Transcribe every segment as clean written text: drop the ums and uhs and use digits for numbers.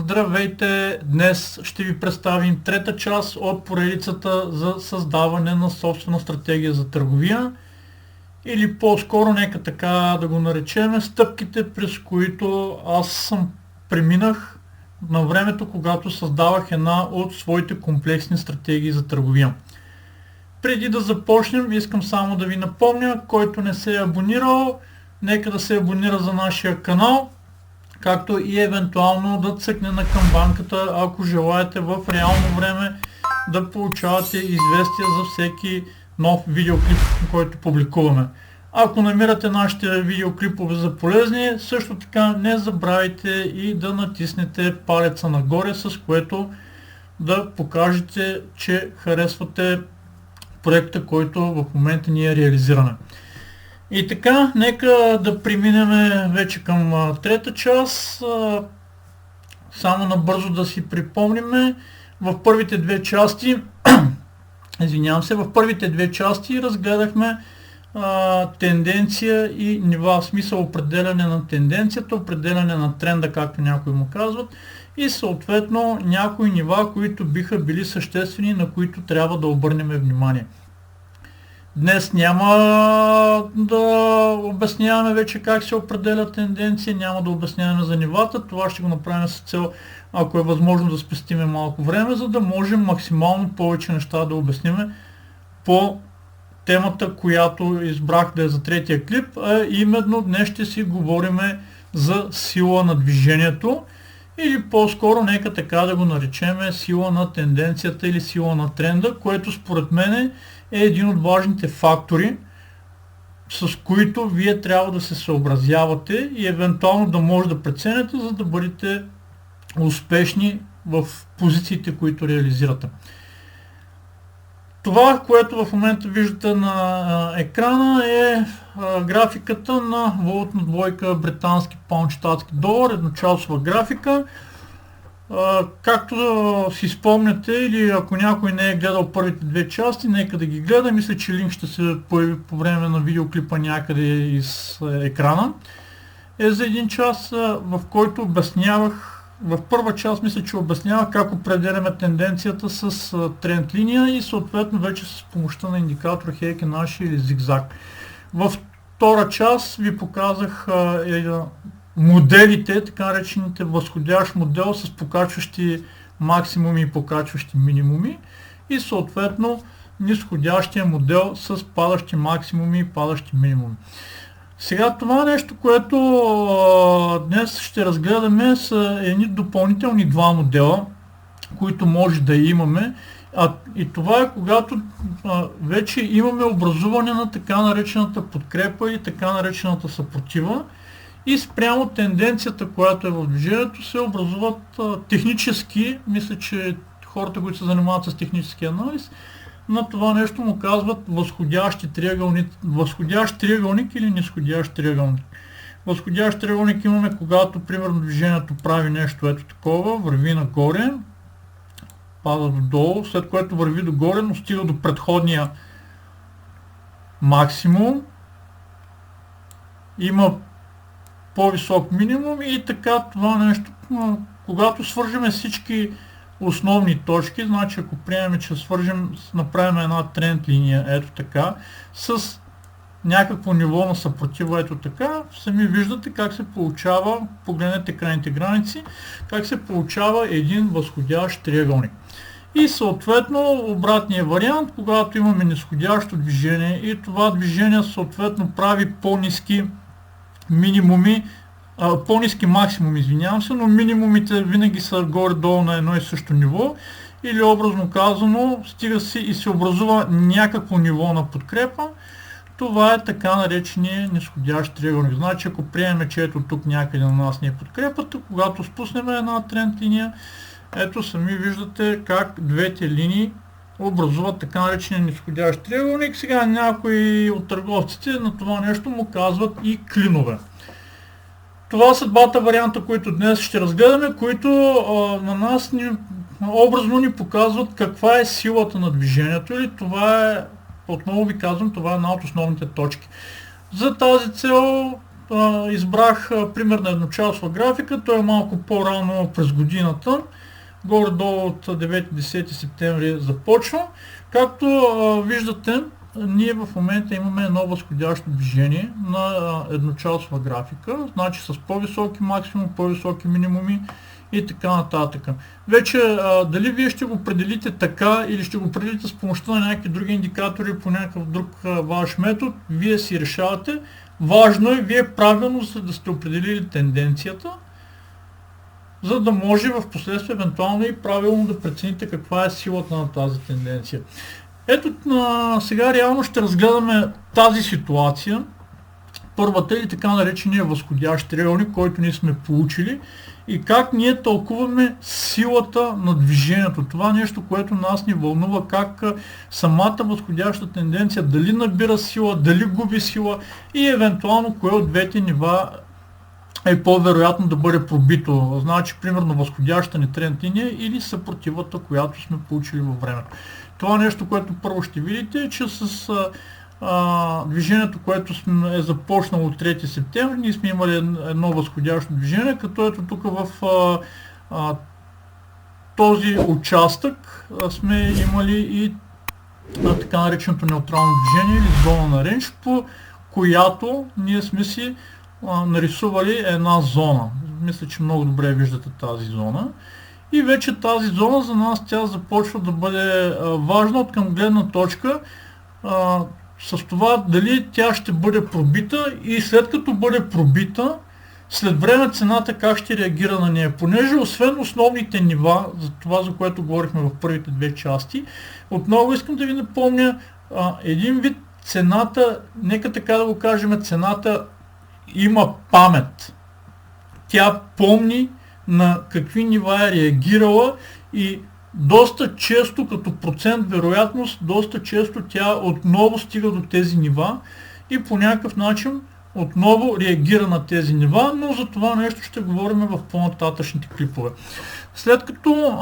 Здравейте! Днес ще ви представим трета част от поредицата за създаване на собствена стратегия за търговия, или по-скоро нека така да го наречем стъпките, през които аз преминах на времето, когато създавах една от своите комплексни стратегии за търговия. Преди да започнем, искам само да ви напомня, който не се е абонирал, нека да се абонира за нашия канал, както и евентуално да цъкне на камбанката, ако желаете в реално време да получавате известия за всеки нов видеоклип, който публикуваме. Ако намирате нашите видеоклипове за полезни, също така не забравяйте и да натиснете палеца нагоре, с което да покажете, че харесвате проекта, който в момента ние реализираме. И така, нека да преминем вече към трета част. Само набързо да си припомним, в първите две части, в първите две части разгледахме тенденция и нива, в смисъл определяне на тенденцията, определяне на тренда, както някои му казват, и съответно някои нива, които биха били съществени, на които трябва да обърнем внимание. Днес няма да обясняваме вече как се определя тенденция, няма да обясняваме за нивата, това ще го направим с цел, ако е възможно да спестиме малко време, за да можем максимално повече неща да обясниме по темата, която избрах да е за третия клип, а именно днес ще си говорим за сила на движението, или по-скоро нека така да го наречем сила на тенденцията или сила на тренда, което според мен е един от важните фактори, с които вие трябва да се съобразявате и евентуално да може да прецените, за да бъдете успешни в позициите, които реализирате. Това, което в момента виждате на екрана, е графиката на валутна двойка британски паунд щатски долар, едночасова графика. Както си спомняте, или ако някой не е гледал първите две части, нека да ги гледа. Мисля, че линк ще се появи по време на видеоклипа някъде из екрана. Е за един час, в който обяснявах, в първа част мисля, че обяснявах как определяме тенденцията с тренд линия и съответно вече с помощта на индикатор Heikin Ashi или зигзаг. Във втора част ви показах моделите, така наречените възходящ модел с покачващи максимуми и покачващи минимуми и съответно нисходящия модел с падащи максимуми и падащи минимуми. Сега това нещо, което днес ще разгледаме, са едни допълнителни два модела, които може да имаме. И това е когато вече имаме образуване на така наречената подкрепа и така наречената съпротива и спрямо тенденцията, която е в движението, се образуват технически, мисля, че хората, които се занимават с технически анализ, на това нещо му казват възходящ триъгълник или нисходящ триъгълник. Възходящ триъгълник имаме, когато примерно движението прави нещо ето такова, върви нагоре, пада додолу, след което върви догоре, но стига до предходния максимум, има по-висок минимум и така това нещо, когато свържем всички основни точки, значи ако приемем, че направим една тренд линия, ето така, с някакво ниво на съпротива, ето така, сами виждате как се получава, погледнете крайните граници, как се получава един възходящ триъгълник. И съответно обратния вариант, когато имаме нисходящо движение и това движение съответно прави по-ниски минимуми, по-ниски максимуми, извинявам се, но минимумите винаги са горе-долу на едно и също ниво, или образно казано, стига си и се образува някакво ниво на подкрепа, това е така наречения нисходящ триъгълник. Значи ако приемем, че ето тук някъде на нас ни е подкрепата, когато спуснем една тренд линия, ето сами виждате как двете линии образуват така наречения нисходящ триъгълник. Сега някои от търговците на това нещо му казват и клинове. Това са двата варианта, които днес ще разгледаме, които на нас образно ни показват каква е силата на движението, или това е, отново ви казвам, това е една от основните точки. За тази цел избрах примерна едночасова графика, той е малко по-рано през годината, горе-долу от 9-10 септември започва. Както виждате, ние в момента имаме едно възходящо движение на едночасова графика, значи с по-високи максимум, по-високи минимуми и така нататък. Вече дали вие ще го определите така или ще го определите с помощта на някакви други индикатори по някакъв друг ваш метод, вие си решавате. Важно е вие правилно да сте определили тенденцията, за да може в последствие евентуално и правилно да прецените каква е силата на тази тенденция. Ето сега реално ще разгледаме тази ситуация, първата или така наречения възходящ триъгълник, който ние сме получили и как ние тълкуваме силата на движението. Това нещо, което нас ни вълнува, как самата възходяща тенденция дали набира сила, дали губи сила и евентуално кое от двете нива е по-вероятно да бъде пробито. Значи, примерно, възходяща ни тренд линия или съпротивата, която сме получили във времето. Това нещо, което първо ще видите е, че с движението, което е започнало от 3 септември, ние сме имали едно възходящо движение, като ето тук в този участък сме имали и така нареченото неутрално движение или зона на рейндж, по която ние сме си нарисували една зона. Мисля, че много добре виждате тази зона. И вече тази зона за нас тя започва да бъде важна от към гледна точка с това дали тя ще бъде пробита и след като бъде пробита, след време цената как ще реагира на нея. Понеже освен основните нива, за това за което говорихме в първите две части, отново искам да ви напомня един вид цената, нека така да го кажем, цената има памет. Тя помни на какви нива е реагирала и доста често като процент вероятност, доста често тя отново стига до тези нива и по някакъв начин отново реагира на тези нива, но за това нещо ще говорим в по-нататъчните клипове. След като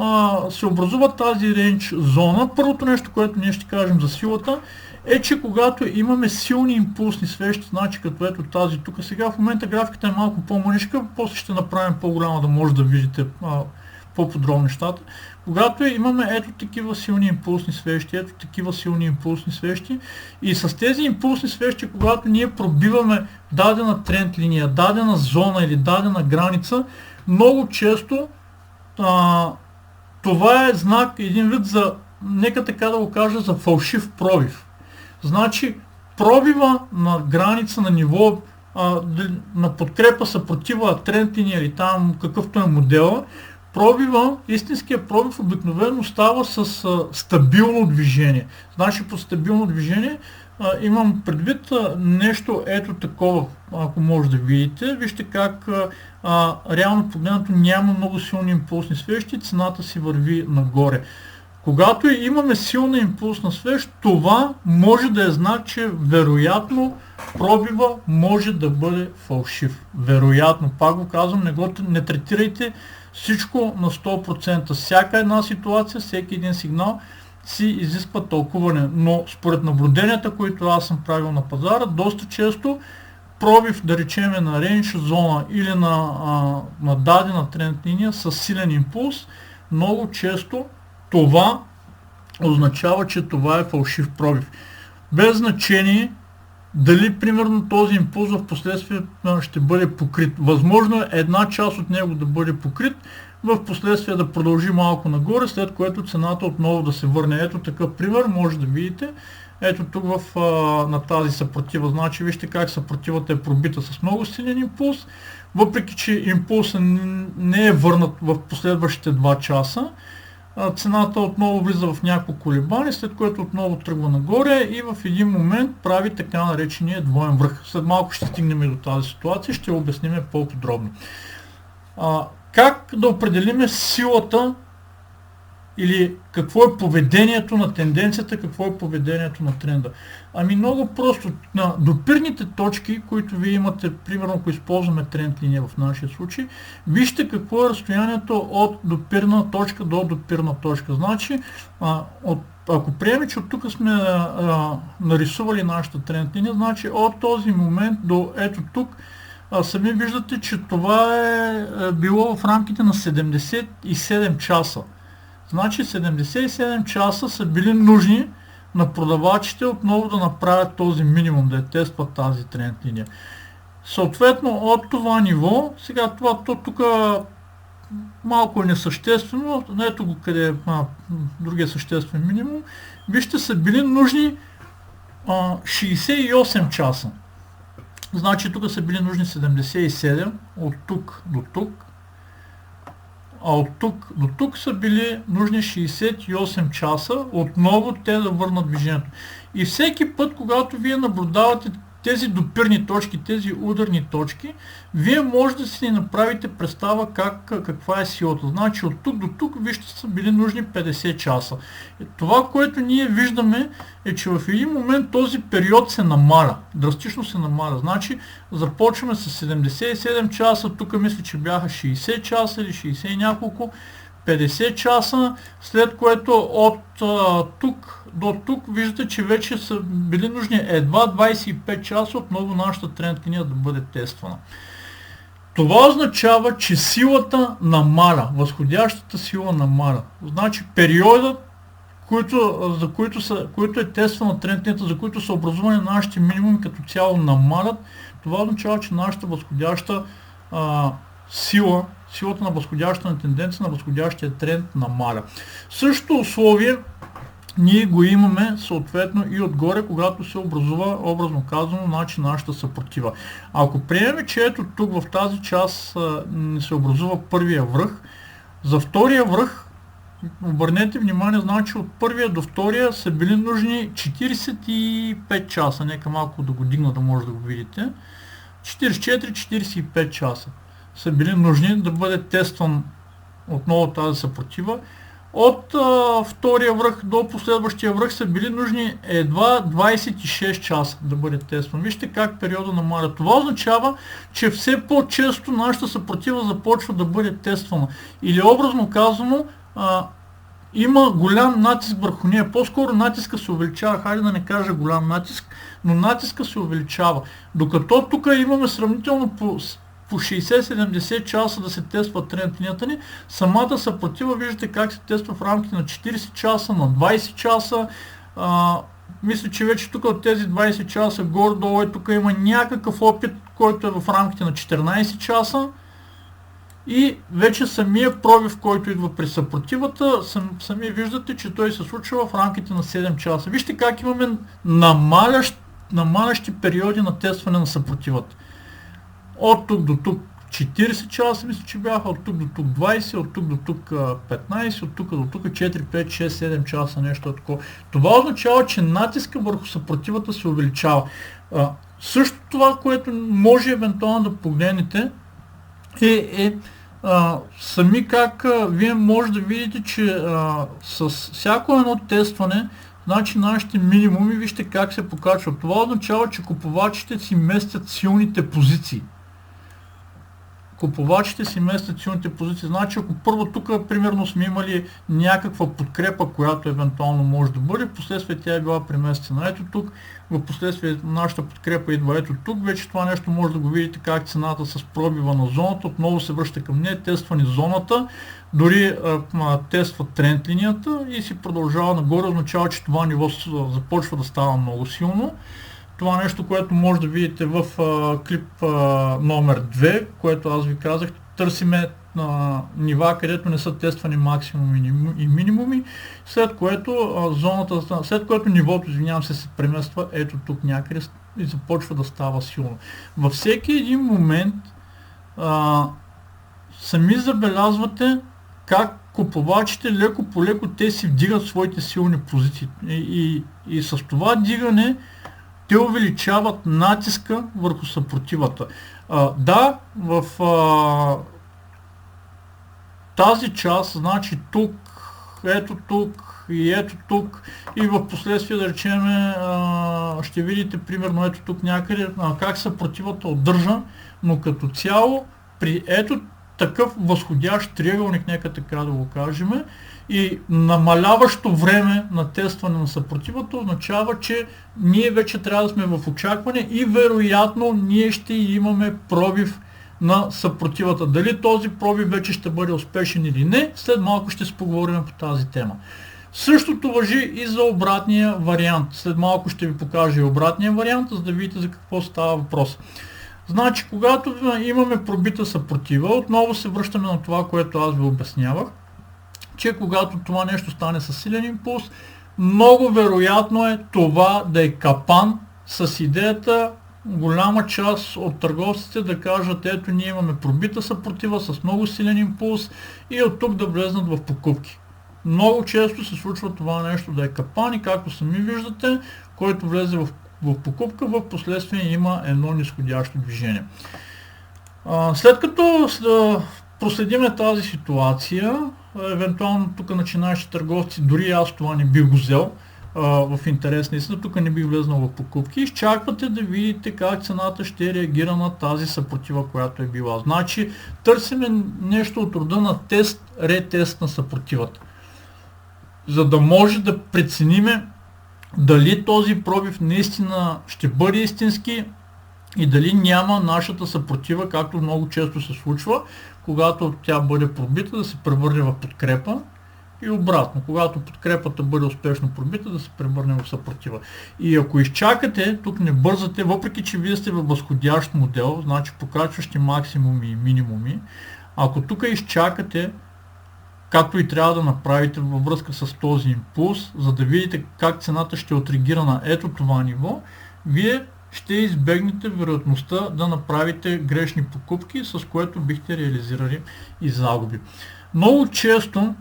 се образува тази рейндж зона, първото нещо, което ние ще кажем за силата, е, че когато имаме силни импулсни свещи, значи като ето тази тук, сега в момента графиката е малко по-мъничка, после ще направим по-голяма да може да видите по-подробно нещата. Когато имаме ето такива силни импулсни свещи, ето такива силни импулсни свещи и с тези импулсни свещи, когато ние пробиваме дадена тренд линия, дадена зона или дадена граница, много често това е знак, един вид за, нека така да го кажа, за фалшив пробив. Значи пробива на граница на ниво на подкрепа съпротива тренд линия или там какъвто е модела, пробива, истинския пробив обикновено става с стабилно движение. Значи по стабилно движение имам предвид нещо ето такова, ако може да видите. Вижте как реално погледнато няма много силни импулсни свещи, цената си върви нагоре. Когато имаме силна импулсна свещ, това може да е знак, че вероятно пробива може да бъде фалшив. Вероятно, пак го казвам, не третирайте всичко на 100%. Всяка една ситуация, всеки един сигнал си изисква тълкуване, но според наблюденията, които аз съм правил на пазара, доста често пробив, да речеме на рейндж зона или на дадена тренд линия с силен импулс, много често това означава, че това е фалшив пробив. Без значение дали примерно този импулс в последствие ще бъде покрит. Възможно е една част от него да бъде покрит, в последствие да продължи малко нагоре, след което цената отново да се върне. Ето такъв пример може да видите. Ето тук на тази съпротива. Значи вижте как съпротивата е пробита с много силен импулс, въпреки че импулсът не е върнат в последващите 2 часа. Цената отново влиза в няколко колебани, след което отново тръгва нагоре и в един момент прави така наречения двоен връх. След малко ще стигнем и до тази ситуация, ще обясним по-подробно. Как да определим силата или какво е поведението на тенденцията, какво е поведението на тренда? Ами много просто. На допирните точки, които вие имате, примерно ако използваме тренд линия в нашия случай, вижте какво е разстоянието от допирна точка до допирна точка. Значи, ако приемем, че от тук сме нарисували нашата тренд линия, значи от този момент до ето тук сами виждате, че това е било в рамките на 77 часа. Значи 77 часа са били нужни на продавачите отново да направят този минимум, да тестват тази тренд линия. Съответно от това ниво, сега това тук малко е несъществено, ето го къде е другия съществен минимум, вижте са били нужни 68 часа. Значи тук са били нужни 77 от тук до тук, а от тук до тук са били нужни 68 часа отново те да върнат движението. И всеки път, когато вие наблюдавате тези допирни точки, тези ударни точки, вие може да си направите представа каква е силата. Значи от тук до тук вижте са били нужни 50 часа. Това, което ние виждаме е, че в един момент този период се намаля, драстично се намаля. Значи започваме с 77 часа, тук мисля, че бяха 60 часа или 60 и няколко, 50 часа, след което от тук до тук виждате, че вече са били нужни едва 25 часа отново нашата тренд линия да бъде тествана. Това означава, че силата намаля, възходящата сила намаля. Значи периодът, който е тествана тренд линията, за които са образувани нашите минимуми като цяло намалят, това означава, че нашата възходяща силата на възходящата тенденция, на възходящия тренд намаля. Същото условие ние го имаме съответно и отгоре, когато се образува, образно казано, нашата съпротива. Ако приемем, че ето тук в тази част не се образува първия връх, за втория връх, обърнете внимание, значи от първия до втория са били нужни 45 часа, нека малко да го дигна да може да го видите, 44-45 часа са били нужни да бъде тестван отново тази съпротива. От втория връх до последващия връх са били нужни едва 26 часа да бъде тестван. Вижте как периода намаля. Това означава, че все по-често нашата съпротива започва да бъде тествана. Или образно казано, има голям натиск върху нея. По-скоро натиска се увеличава. Хайде да не кажа голям натиск, но натиска се увеличава. Докато тук имаме сравнително по 60-70 часа да се тества тренд линията ни, самата съпротива виждате как се тества в рамките на 40 часа, на 20 часа. Мисля, че вече тук от тези 20 часа горе-долу тук има някакъв опит, който е в рамките на 14 часа. И вече самия пробив, който идва при съпротивата, сами виждате, че той се случва в рамките на 7 часа. Вижте как имаме намалящи периоди на тестване на съпротивата. От тук до тук 40 часа, мисля, че бяха, от тук до тук 20, от тук до тук 15, от тук до тук 4, 5, 6, 7 часа, нещо такова. Това означава, че натиска върху съпротивата се увеличава. Също това, което може евентуално да погледнете, сами как вие може да видите, че с всяко едно тестване, значи нашите минимуми, вижте как се покачват. Това означава, че купувачите си местят силните позиции. Купувачите си местят силните позиции. Значи ако първо тук примерно сме имали някаква подкрепа, която евентуално може да бъде, впоследствие тя е била преместена ето тук, в последствие нашата подкрепа идва ето тук, вече това нещо може да го видите как цената с пробива на зоната, отново се връща към нея, тества ни зоната, дори тества тренд линията и си продължава нагоре, означава, че това ниво започва да става много силно. Това нещо, което може да видите в клип номер 2, което аз ви казах, търсиме нива, където не са тествани максимуми и минимуми, след което нивото, се премества ето тук някъде и започва да става силно. Във всеки един момент сами забелязвате как купувачите леко по леко те си вдигат своите силни позиции и с това дигане те увеличават натиска върху съпротивата. В тази част, значи тук, ето тук и в последствие да речем ще видите примерно ето тук някъде как съпротивата отдържа, но като цяло при ето такъв възходящ триъгълник, нека така да го кажем, и намаляващо време на тестване на съпротивата означава, че ние вече трябва да сме в очакване и вероятно ние ще имаме пробив на съпротивата. Дали този пробив вече ще бъде успешен или не, след малко ще се поговорим по тази тема. Същото важи и за обратния вариант. След малко ще ви покажа и обратния вариант, за да видите за какво става въпрос. Значи, когато имаме пробита съпротива, отново се връщаме на това, което аз ви обяснявах, че когато това нещо стане със силен импулс, много вероятно е това да е капан с идеята голяма част от търговците да кажат, ето ние имаме пробита съпротива с много силен импулс и от тук да влезнат в покупки. Много често се случва това нещо да е капан и както сами виждате, който влезе в покупка, в последствие има едно нисходящо движение. След като проследиме тази ситуация, евентуално тук начинаещи търговци, дори аз това не бих го взел, в интерес наистина, тук не бих влезнал в покупки, изчаквате да видите как цената ще реагира на тази съпротива, която е била. Значи търсиме нещо от рода на тест, ретест на съпротивата, за да може да прецениме дали този пробив наистина ще бъде истински и дали няма нашата съпротива, както много често се случва, когато тя бъде пробита, да се превърне в подкрепа и обратно, когато подкрепата бъде успешно пробита, да се превърне в съпротива. И ако изчакате, тук не бързате, въпреки че вие сте във възходящ модел, значи покачващи максимуми и минимуми, ако тук изчакате, както и трябва да направите във връзка с този импулс, за да видите как цената ще отреагира на ето това ниво, вие ще избегнете вероятността да направите грешни покупки, с което бихте реализирали и загуби. Много често,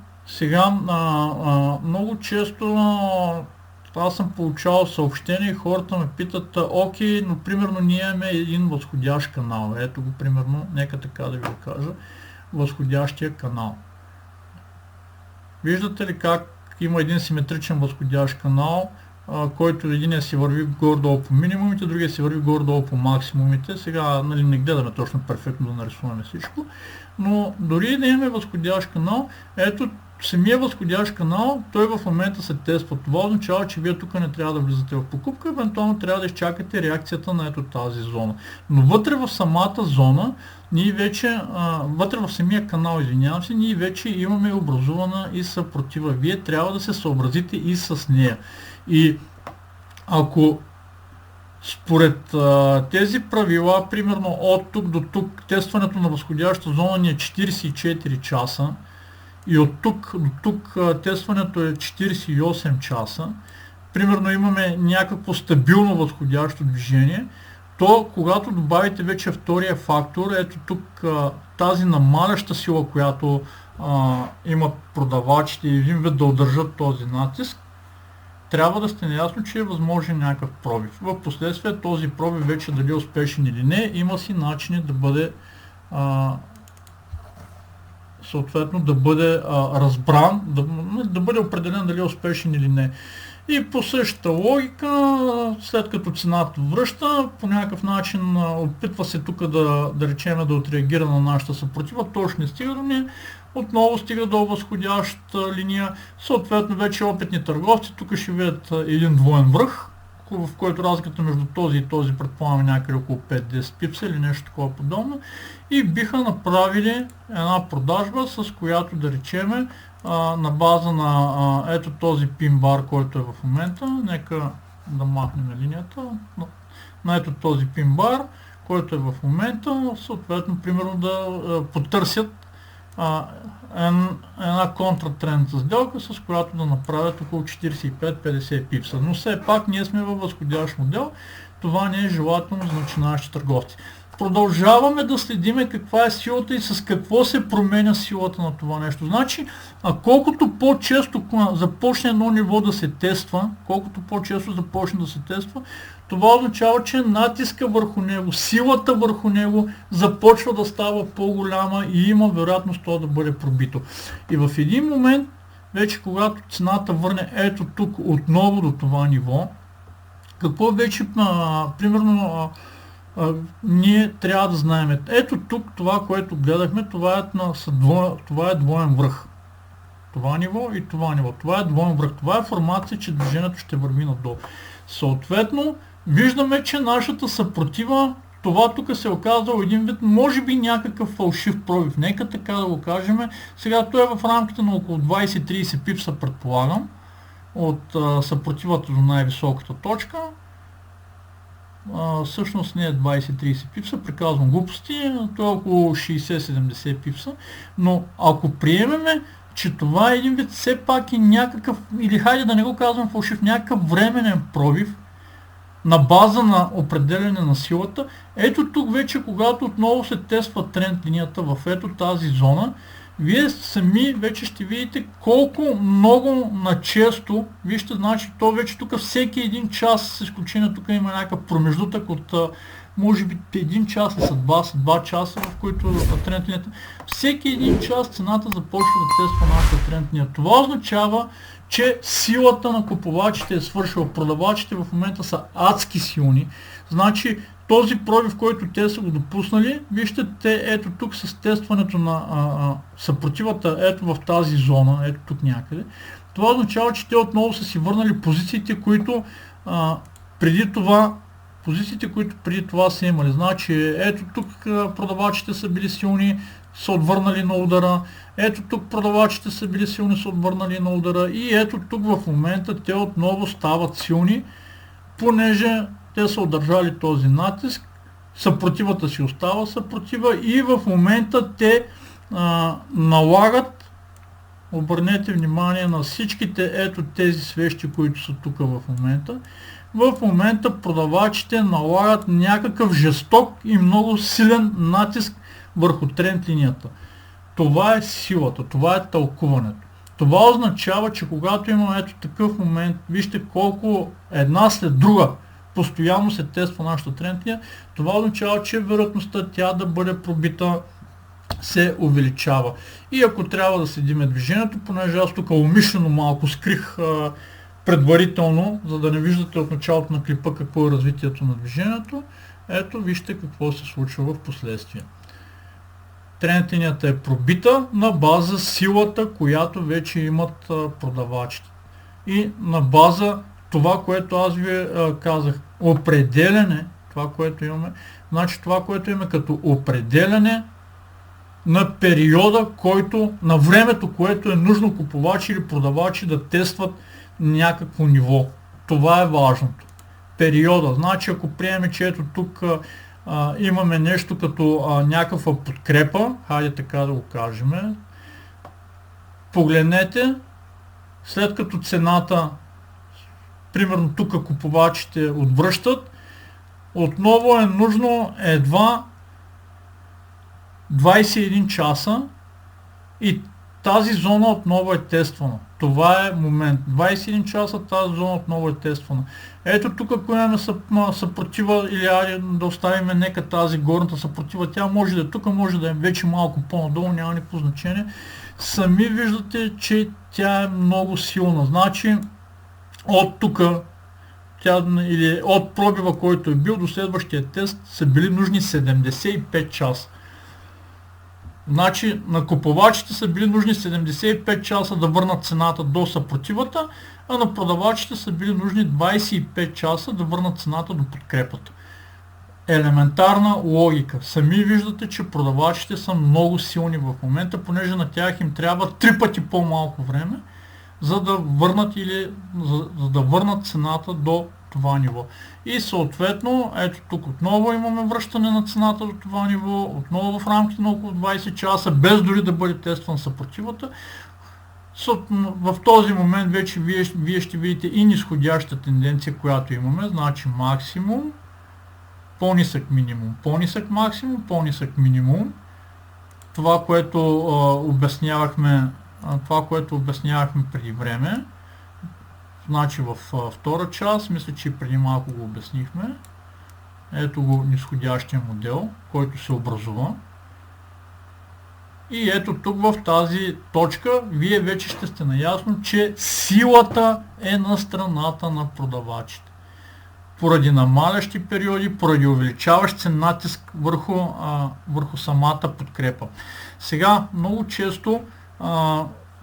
аз съм получавал съобщения и хората ме питат, окей, но примерно ние имаме един възходящ канал. Ето го примерно, нека така да ви го кажа, възходящия канал. Виждате ли как има един симетричен възходящ канал, който единия си върви горе-долу по минимумите, другия си върви горе-долу по максимумите. Сега не гледаме точно перфектно да нарисуваме всичко, но дори да имаме възходящ канал, ето самия възходящ канал, той в момента се тества. Това означава, че вие тук не трябва да влизате в покупка, евентуално трябва да изчакате реакцията на ето тази зона. Но вътре в самата зона, ние вече, вътре в самия канал, извинявам се, ние вече имаме образувана и съпротива. Вие трябва да се съобразите и с нея. И ако според тези правила, примерно от тук до тук, тестването на възходяща зона ни е 44 часа и от тук до тук тестването е 48 часа, примерно имаме някакво стабилно възходящо движение, то когато добавите вече втория фактор, ето тук тази намаляща сила, която имат продавачите и един вид да удържат този натиск, трябва да сте наясно, че е възможен някакъв пробив. В последствие този пробив вече дали е успешен или не, има си начини да бъде съответно да бъде разбран, да бъде определен дали е успешен или не. И по същата логика, след като цената връща, по някакъв начин опитва се тук да речем да отреагира на нашата съпротива, точно не стига до нея, отново стига до възходяща линия, съответно вече опитни търговци тук ще видят един двоен връх, в който разликата между този и този предполагаме някъде около 5-10 пипса или нещо такова подобно и биха направили една продажба, с която да речеме на база на ето този пин бар, който е в момента, нека да махнем линията, на ето този пин бар, който е в момента, съответно примерно да потърсят една контратренд сделка, с която да направят около 45-50 пипса. Но все пак ние сме във възходящ модел, това не е желателно за начинаещи търговци. Продължаваме да следиме каква е силата и с какво се променя силата на това нещо. Значи, колкото по-често започне едно ниво да се тества, това означава, че натиска върху него, силата върху него започва да става по-голяма и има вероятност това да бъде пробито. И в един момент, вече когато цената върне ето тук отново до това ниво, какво вече, примерно, ние трябва да знаем. Ето тук това, което гледахме, това е двоен връх. Това ниво и това ниво. Това е двоен връх. Това е информация, че движението ще върви надолу. Съответно, виждаме, че нашата съпротива, това тук се е оказал един вид, може би някакъв фалшив пробив. Нека така да го кажем. Сега той е в рамките на около 20-30 пипса, предполагам, от съпротивата до най-високата точка. Всъщност не е 20-30 пипса, приказвам глупости, това е около 60-70 пипса, но ако приемеме, че това е един вид все пак и някакъв, или хайде да не го казвам фалшив, някакъв временен пробив на база на определене на силата, ето тук вече, когато отново се тества тренд линията в ето тази зона, вие сами вече ще видите колко много начесто, вижте, значи то вече тук всеки един час, с изключение тук има някакъв промеждутък от може би 1 час след 2 часа, в които тренд линията, всеки един час цената започва да тества нашата тренд линия. Това означава, че силата на купувачите е свършила. Продавачите в момента са адски силни. Значи този пробив, който те са го допуснали, вижте, ето тук с тестването на съпротивата, ето в тази зона, ето тук някъде. Това означава, че те отново са си върнали позициите, които преди това са имали. Значи ето тук продавачите са били силни, са отвърнали на удара, ето тук продавачите са били силни, са отвърнали на удара и ето тук в момента те отново стават силни, понеже те са удържали този натиск, съпротивата си остава съпротива и в момента те налагат, обърнете внимание на всичките ето тези свещи, които са тук в момента. В момента продавачите налагат някакъв жесток и много силен натиск върху тренд линията. Това е силата, това е тълкуването. Това означава, че когато имаме ето такъв момент, вижте колко една след друга постоянно се тества нашата тренд линия, това означава, че вероятността тя да бъде пробита се увеличава. И ако трябва да следиме движението, понеже аз тук умишлено малко скрих предварително, за да не виждате от началото на клипа какво е развитието на движението, ето вижте какво се случва в последствие. Тренд линията е пробита на база силата, която вече имат продавачите. И на база това, което аз ви казах, определяне, това, което имаме, значи това, което имаме като определяне на периода, на времето, което е нужно купувачи или продавачи да тестват някакво ниво. Това е важното. Периода. Значи ако приемем, че ето тук имаме нещо като някаква подкрепа, хайде така да го кажем, погледнете, след като цената, примерно тук купувачите отвръщат, отново е нужно едва 21 часа и тази зона отново е тествана. Това е момент. 21 часа тази зона отново е тествана. Ето тук, ако имаме съпротива, или да оставим нека тази горната съпротива, тя може да е тук, може да е вече малко по-надолу, няма никакво значение. Сами виждате, че тя е много силна. Значи от тук, или от пробива, който е бил до следващия тест, са били нужни 75 часа. Значи на купувачите са били нужни 75 часа да върнат цената до съпротивата, а на продавачите са били нужни 25 часа да върнат цената до подкрепата. Елементарна логика. Сами виждате, че продавачите са много силни в момента, понеже на тях им трябва 3 пъти по-малко време, за да върнат цената до това ниво. И съответно, ето тук отново имаме връщане на цената до това ниво, отново в рамките на около 20 часа, без дори да бъде тестван съпротивата. В този момент вече вие ще видите и нисходяща тенденция, която имаме, значи максимум, по-нисък минимум, по-нисък максимум, по-нисък минимум. Това, което обяснявахме преди време. Значи във втора част, мисля, че преди малко го обяснихме. Ето го нисходящия модел, който се образува. И ето тук в тази точка, вие вече ще сте наясно, че силата е на страната на продавачите. поради намалящи периоди, поради увеличаващ се натиск върху самата подкрепа. Сега много често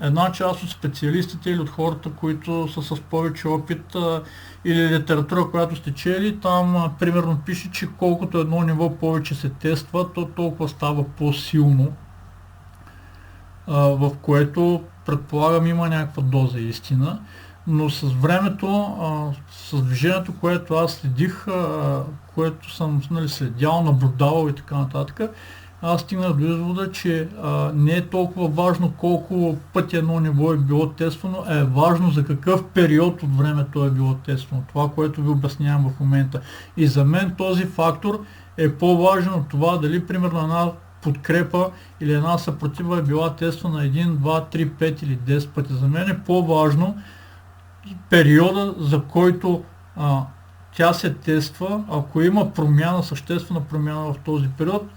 една част от специалистите или от хората, които са с повече опит или литература, която сте чели, там примерно пише, че колкото едно ниво повече се тества, то толкова става по-силно, в което предполагам има някаква доза истина, но с времето, с движението, което аз следих, което съм следял, наблюдавал и така нататък, аз стигнах до извода, че не е толкова важно колко пъти едно ниво е било тествано, а е важно за какъв период от времето е било тествано. Това, което ви обяснявам в момента. И за мен този фактор е по-важен от това дали примерно една подкрепа или една съпротива е била тествана 1, 2, 3, 5 или 10 пъти. За мен е по-важно периода, за който тя се тества. Ако има промяна, съществена промяна в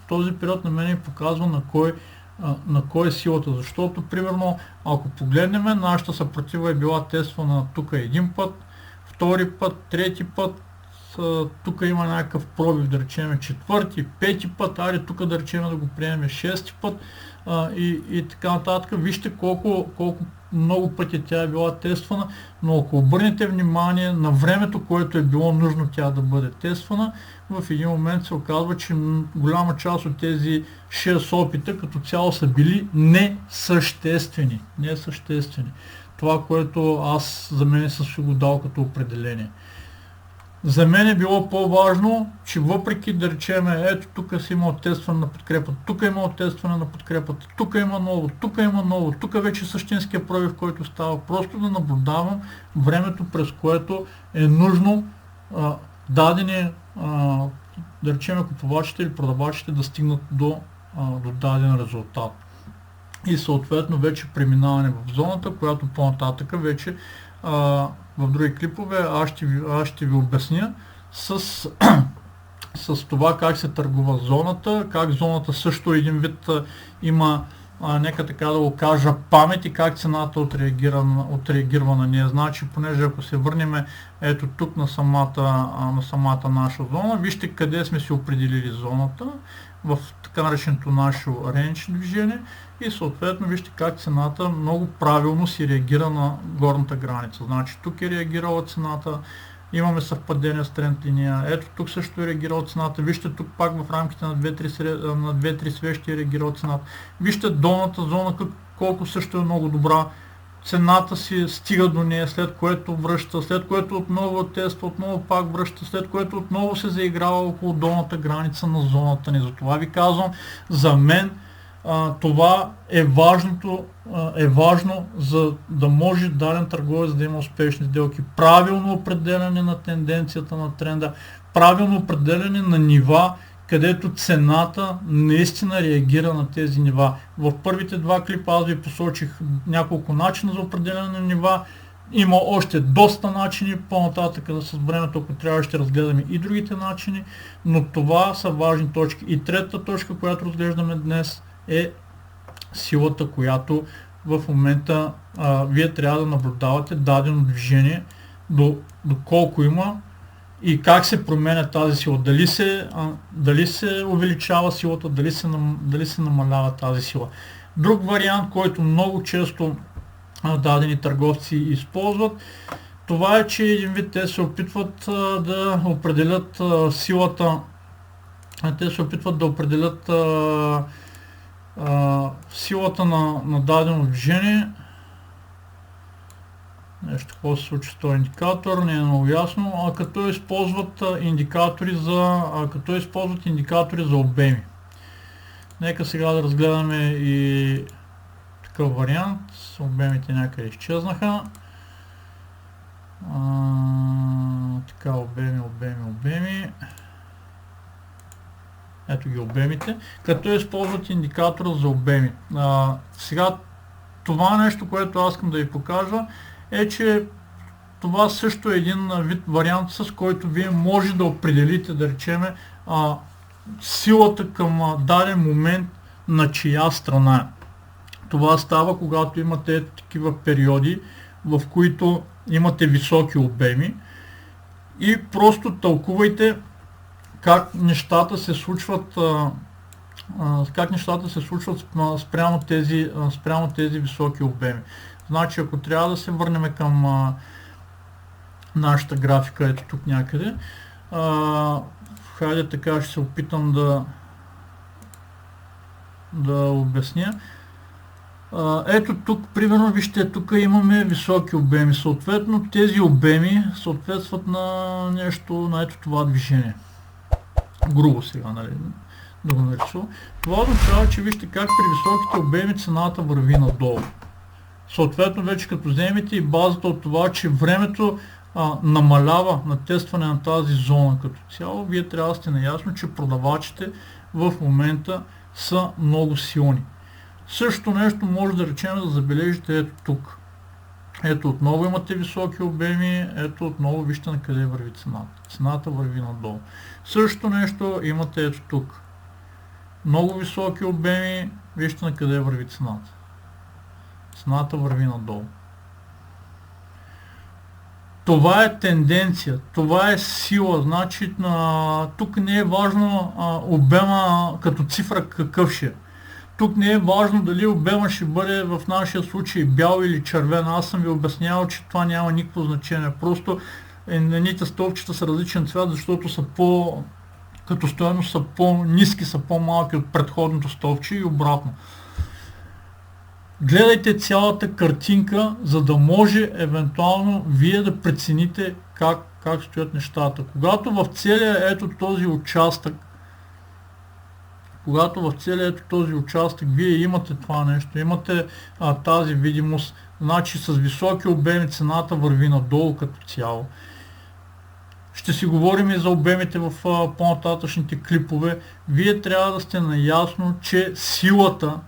този период на мен показва на кой е силата. Защото, примерно, ако погледнем, нашата съпротива е била тествана тук един път, втори път, трети път, тук има някакъв пробив, да речем четвърти, пети път, айде тук да речем да го приемем шести път и така нататък. Вижте колко много пъти тя е била тествана, но ако обърнете внимание на времето, което е било нужно тя да бъде тествана, в един момент се оказва, че голяма част от тези 6 опита като цяло са били несъществени. Това, което аз за мен съм си го дал като определение. За мен е било по-важно, че въпреки да речем, ето тук си имал тестване на подкрепата, тук е имал тестване на подкрепата, тук има ново, тук вече същинския пробив, който става, просто да наблюдавам времето, през което е нужно дадени, да речем, купувачите или продавачите да стигнат до даден резултат. И съответно вече преминаване в зоната, която по-нататък вече в други клипове аз ще ви обясня с това как се търгува зоната, как зоната също един вид има, нека така да го кажа, памет и как цената отреагира на нея. Значи, понеже ако се върнем ето тук на самата наша зона, вижте къде сме си определили зоната в така нареченото наше рейндж движение и съответно вижте как цената много правилно си реагира на горната граница. Значи тук е реагирала цената, имаме съвпадение с тренд линия, ето тук също е реагирала цената, вижте тук пак в рамките на 2-3 свещи е реагирала цената. Вижте долната зона колко също е много добра, цената си стига до нея, след което връща, след което отново тества, отново пак връща, след което отново се заиграва около долната граница на зоната ни. Затова ви казвам, за мен това е важно, за да може даден търговец да има успешни сделки. Правилно определяне на тенденцията на тренда, правилно определяне на нива, където цената наистина реагира на тези нива. В първите два клипа аз ви посочих няколко начина за определяне на нива. Има още доста начини, по-нататък с времето, ако трябва, ще разгледаме и другите начини, но това са важни точки. И третата точка, която разглеждаме днес, е силата, която в момента вие трябва да наблюдавате дадено движение, до колко има и как се променя тази сила. Дали се увеличава силата, дали се намалява тази сила. Друг вариант, който много често дадени търговци използват, това е, че един вид те се опитват да определят силата, силата на дадено движение. Нещо какво се случи с този индикатор, не е много ясно, като използват индикатори за обеми. Нека сега да разгледаме и такъв вариант. Обемите някъде изчезнаха. Така, обеми. Ето ги обемите, като използват индикатора за обеми. Сега това нещо, което аз искам да ви покажа, е, че това също е един вид вариант, с който вие може да определите, да речеме, силата към даден момент на чия страна е. Това става, когато имате такива периоди, в които имате високи обеми и просто тълкувайте как нещата се случват спрямо тези високи обеми. Значи, ако трябва да се върнем към нашата графика, ето тук някъде, хайде така ще се опитам да обясня. Ето тук, примерно, вижте, тук имаме високи обеми. Съответно, тези обеми съответстват на нещо, на ето това движение. Грубо сега, нали, да го нарисувам. Това означава, че вижте как при високите обеми цената върви надолу. Съответно, вече като вземете и базата от това, че времето намалява на тестване на тази зона като цяло, вие трябва да сте наясно, че продавачите в момента са много силни. Също нещо може да речем да забележите ето тук. Ето отново имате високи обеми, ето отново вижте на къде върви цената. Цената върви надолу. Същото нещо имате ето тук. Много високи обеми, вижте на къде върви цената. Цената върви надолу. Това е тенденция, това е сила, значи тук не е важно обема като цифра какъв ще е. Тук не е важно дали обема ще бъде в нашия случай бял или червен. Аз съм ви обяснявал, че това няма никакво значение. Просто едните столбчета са различен цвят, защото са като стоеност са по-ниски, са по-малки от предходното столбче и обратно. Гледайте цялата картинка, за да може евентуално вие да прецените как стоят нещата. Когато в целия ето този участък вие имате това нещо, имате тази видимост, значи с високи обеми цената върви надолу като цяло. Ще си говорим и за обемите в по-нататъчните клипове. Вие трябва да сте наясно, че силата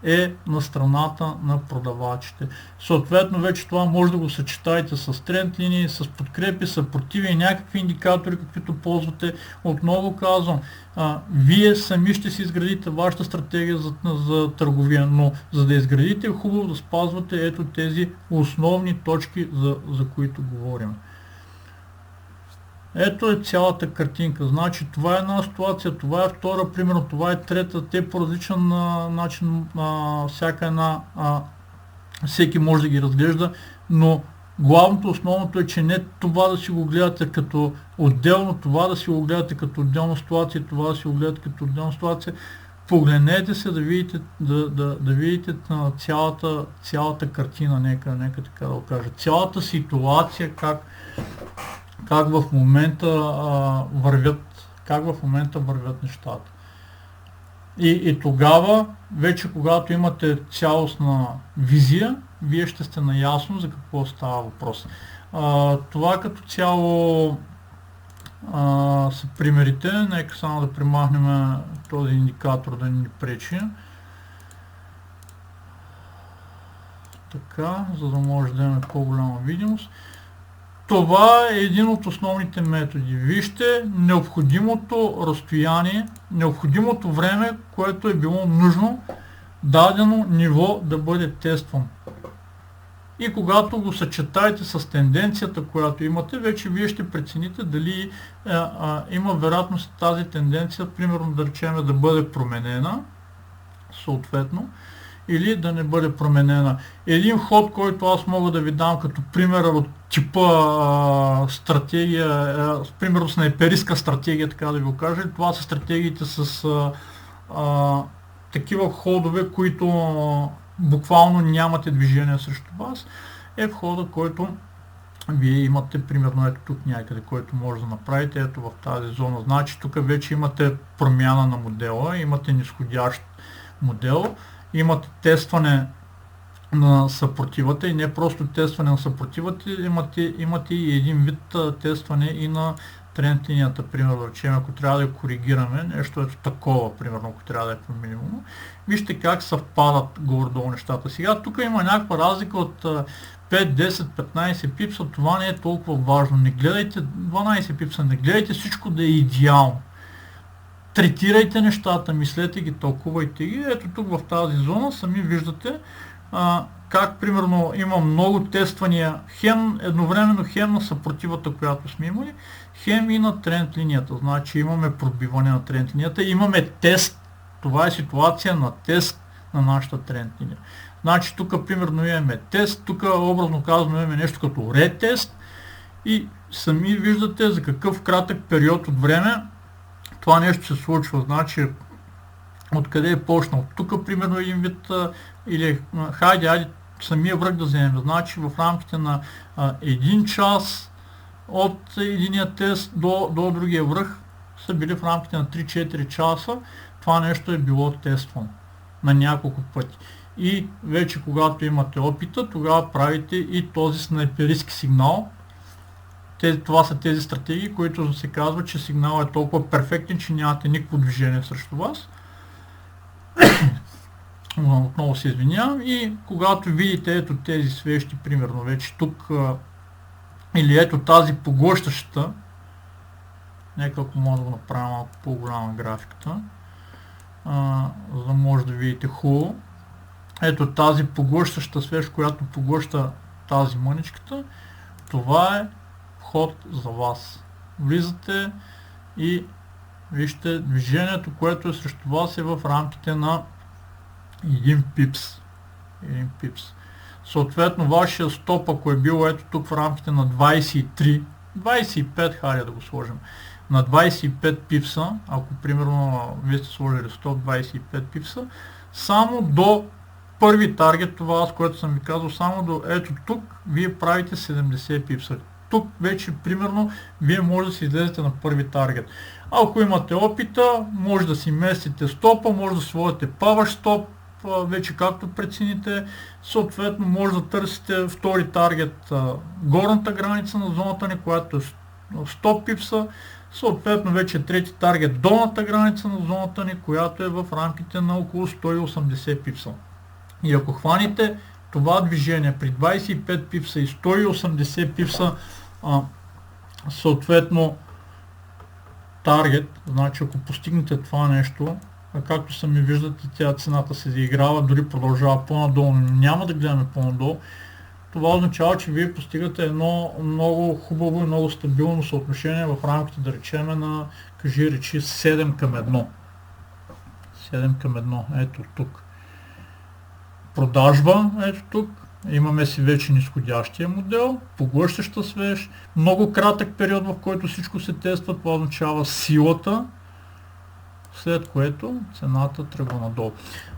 е на страната на продавачите. Съответно, вече това може да го съчетаете с тренд линии, с подкрепи, съпротиви и някакви индикатори, каквито ползвате. Отново казвам, вие сами ще си изградите вашата стратегия за търговия, но за да изградите е хубаво да спазвате ето тези основни точки, за които говорим. Ето е цялата картинка. Значи това е една ситуация, това е втора, примерно това е трета. Те по различен начин всеки може да ги разглежда, но главното, основното е, че не това да си го гледате като отделно, това да си го гледате като отделна ситуация, това да си го гледате като отделна ситуация. Погледнете се да видите цялата картина, нека така да го кажа. Цялата ситуация, как в момента вървят нещата. И тогава, вече когато имате цялостна визия, вие ще сте наясно за какво става въпрос. Това като цяло са примерите. Нека само да премахнем този индикатор да ни пречи. Така, за да може да имаме по-голяма видимост. Това е един от основните методи. Вижте необходимото разстояние, необходимото време, което е било нужно дадено ниво да бъде тествано. И когато го съчетаете с тенденцията, която имате, вече вие ще прецените дали има вероятност тази тенденция, примерно да речем, да бъде променена, съответно, или да не бъде променена. Един ход, който аз мога да ви дам като пример от типа стратегия, примерно снайперистка стратегия, така да ви го кажа, това са стратегиите с такива ходове, които буквално нямате движение срещу вас, е входа, който вие имате примерно ето тук някъде, който може да направите, ето в тази зона. Значи тук вече имате промяна на модела, имате низходящ модел, имате тестване на съпротивата и не просто тестване на съпротивата, имате и един вид тестване и на тренд линията, примерно, да речем, ако трябва да я коригираме, нещо ето такова, примерно, ако трябва да е по минимум. Вижте как съвпадат горе-долу нещата. Сега тук има някаква разлика от 5, 10, 15 пипса, това не е толкова важно. Не гледайте 12 пипса, не гледайте всичко да е идеално. Третирайте нещата, мислете ги, тълкувайте ги. Ето тук в тази зона сами виждате как примерно има много тествания, хем едновременно хем на съпротивата, която сме имали, хем и на тренд линията. Значи имаме пробиване на тренд линията, имаме тест, това е ситуация на тест на нашата тренд линия. Значи тук примерно имаме тест, тук образно казано имаме нещо като ретест и сами виждате за какъв кратък период от време това нещо се случва. Значи откъде е почнал. Тук примерно един вид или хайде самия връх да вземем. Значи в рамките на 1 час от единия тест до другия връх са били в рамките на 3-4 часа. Това нещо е било тествано на няколко пъти. И вече когато имате опита, тогава правите и този снайперистки сигнал. Това са тези стратегии, които се казва, че сигналът е толкова перфектен, че нямате никакво движение срещу вас. Отново се извинявам. И когато видите ето тези свещи, примерно вече тук, или ето тази поглъщащата, нека ако може да го направя малко по-голяма графиката, за да може да видите хубаво. Ето тази поглъщаща свещ, която поглъща тази мъничката, това е вход за вас. Влизате и вижте движението, което е срещу вас е в рамките на 1 пипс. Съответно вашия стоп, ако е бил ето тук в рамките на 23, 25, хайде да го сложим, на 25 пипса, ако примерно вие сте сложили стоп 25 пипса, само до първи таргет, това с което съм ви казал, само до ето тук, вие правите 70 пипса. Тук вече, примерно, вие може да си излезете на първи таргет. Ако имате опита, може да си местите стопа, може да сложите паваш стоп, вече както прецените. Съответно, може да търсите втори таргет, горната граница на зоната ни, която е 100 пипса. Съответно, вече трети таргет, долната граница на зоната ни, която е в рамките на около 180 пипса. И ако хваните това движение при 25 пипса и 180 пипса, съответно таргет, значи ако постигнете това нещо, както сами виждате, тя цената се заиграва, дори продължава по-надолу, но няма да гледаме по-надолу. Това означава, че вие постигате едно много хубаво и много стабилно съотношение в рамките, да речем, на, кажи речи, 7 към 1. 7 към 1, ето тук. Продажба, ето тук, имаме си вече нисходящия модел, поглъщаща свеж, много кратък период, в който всичко се тества, това означава силата, след което цената тръгва надолу.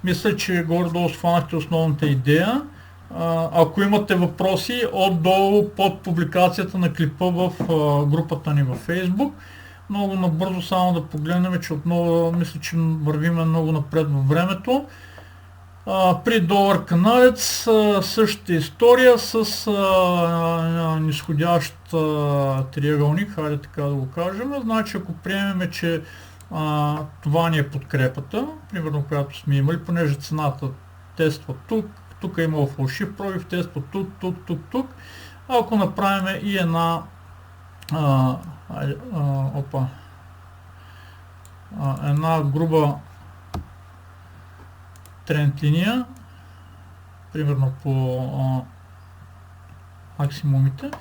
Мисля, че горе-долу схванахте основната идея. Ако имате въпроси, отдолу под публикацията на клипа в групата ни във Facebook, много набързо само да погледнем, че отново мисля, че вървиме много напред във времето. При долар каналец същата история с нисходящ триъгълник, хайде така да го кажем. Значи ако приемем, че това ни е подкрепата, примерно която сме имали, понеже цената тества тук е имало фалшив пробив, тества тук. Ако направим и една груба тренд линия, примерно по максимумите,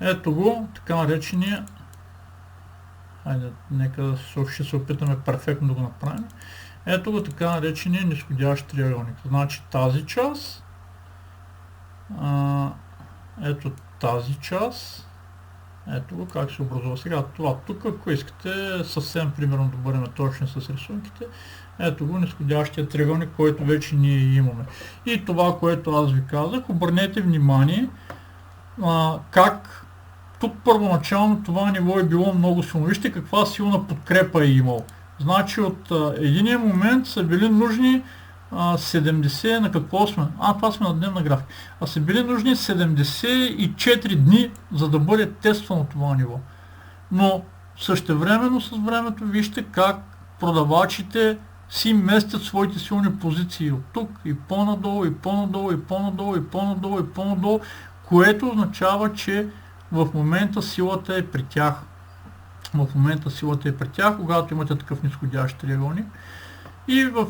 ето го, така наречения, ще се опитаме перфектно да го направим, ето го така наречения нисходящ триъгълник. Значи тази част, ето тази част, ето го как се образува сега. Това тук, ако искате съвсем примерно да бъдем точни с рисунките, ето го нисходящия триъгълник, който вече ние имаме. И това, което аз ви казах, обърнете внимание как тук първоначално това ниво е било много силно. Вижте каква силна подкрепа е имал. Значи от единия момент са били нужни 70, на какво сме? Това сме на дневна графика. Са били нужни 74 дни, за да бъде тествано това ниво. Но същевременно с времето вижте как продавачите си местят своите силни позиции от тук и по-надолу, и по-надолу, и по-надолу, и по-надолу, и по-надолу, което означава, че в момента силата е при тях. Когато имате такъв нисходящ триъгълник. И в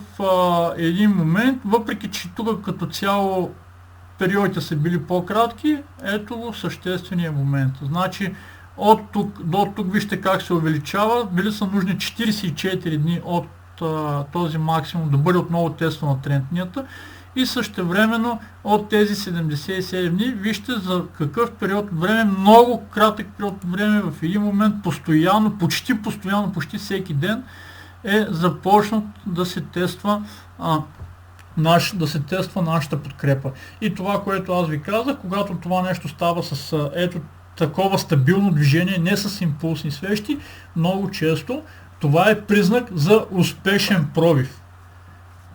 един момент, въпреки че тук като цяло периодите са били по-кратки, ето го съществения момент. Значи от тук до тук вижте как се увеличава, били са нужни 44 дни от този максимум да бъде отново тествана тренд линията и същевременно от тези 77 дни вижте за какъв период от време, много кратък период от време, в един момент постоянно, почти всеки ден е започнат да се тества нашата подкрепа. И това, което аз ви казах, когато това нещо става с ето такова стабилно движение, не с импулсни свещи, много често това е признак за успешен пробив.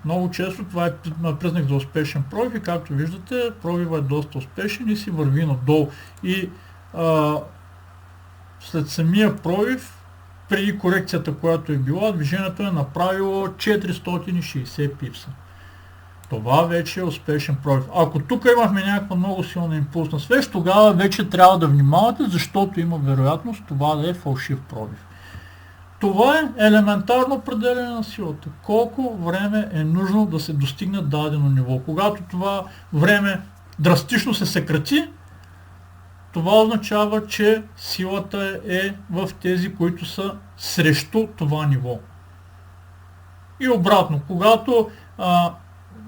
Много често това е признак за успешен пробив и както виждате, пробива е доста успешен и си върви надолу. И след самия пробив, преди корекцията, която е била, движението е направило 460 пипса. Това вече е успешен пробив. Ако тук имахме някаква много силна импулсна свещ, тогава вече трябва да внимавате, защото има вероятност това да е фалшив пробив. Това е елементарно определяне на силата. Колко време е нужно да се достигне дадено ниво. Когато това време драстично се съкрати, това означава, че силата е в тези, които са срещу това ниво. И обратно, когато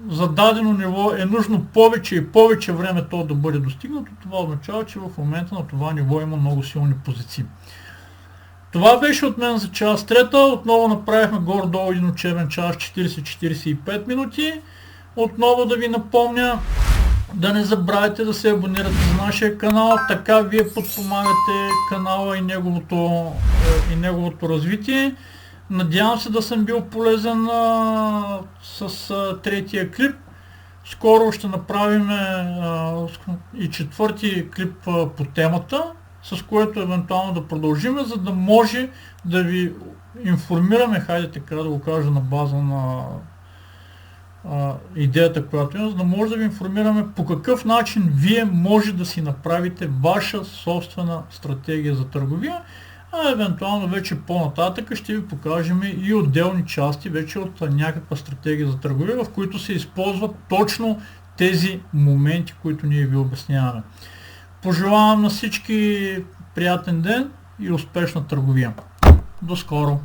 за дадено ниво е нужно повече и повече време то да бъде достигнато, това означава, че в момента на това ниво има много силни позиции. Това беше от мен за час трета. Отново направихме горе-долу един учебен час 40-45 минути. Отново да ви напомня да не забравяйте да се абонирате за нашия канал, така вие подпомагате канала и неговото развитие. Надявам се да съм бил полезен с третия клип. Скоро ще направим и четвърти клип по темата, с което евентуално да продължим, за да може да ви информираме, хайде така да го кажа на база на идеята, която има, за да може да ви информираме по какъв начин вие може да си направите ваша собствена стратегия за търговия, а евентуално вече по-нататък ще ви покажем и отделни части вече от някаква стратегия за търговия, в които се използват точно тези моменти, които ние ви обясняваме. Пожелавам на всички приятен ден и успешна търговия. До скоро!